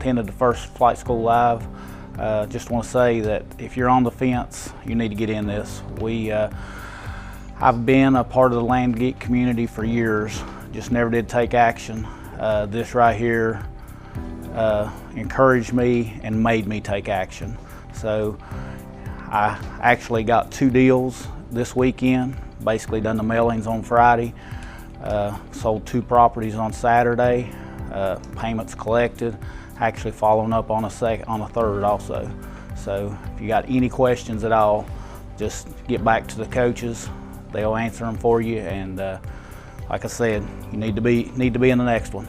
attended the first Flight School Live. Just want to say that if you're on the fence, you need to get in this. I've been a part of the Land Geek community for years, just never did take action. This right here encouraged me and made me take action. So I actually got 2 deals this weekend, basically done the mailings on Friday, sold 2 properties on Saturday, payments collected, actually following up on a third also. So if you got any questions at all, just get back to the coaches. They'll answer them for you, and like I said, you need to be in the next one.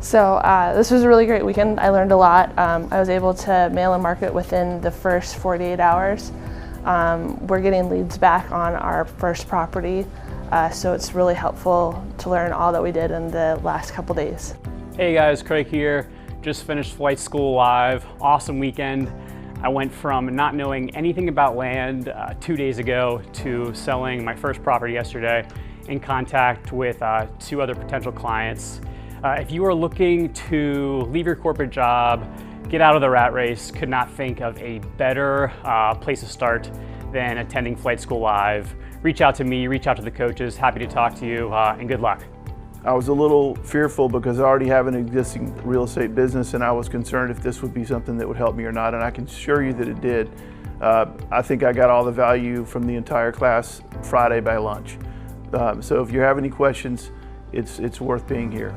So this was a really great weekend. I learned a lot. I was able to mail and market within the first 48 hours. We're getting leads back on our first property, so it's really helpful to learn all that we did in the last couple days. Hey guys, Craig here. Just finished Flight School Live. Awesome weekend. I went from not knowing anything about land 2 days ago to selling my first property yesterday, in contact with 2 other potential clients. If you are looking to leave your corporate job, get out of the rat race, could not think of a better place to start than attending Flight School Live. Reach out to me, reach out to the coaches. Happy to talk to you, and good luck. I was a little fearful because I already have an existing real estate business, and I was concerned if this would be something that would help me or not, and I can assure you that it did. I think I got all the value from the entire class Friday by lunch. So if you have any questions, it's worth being here.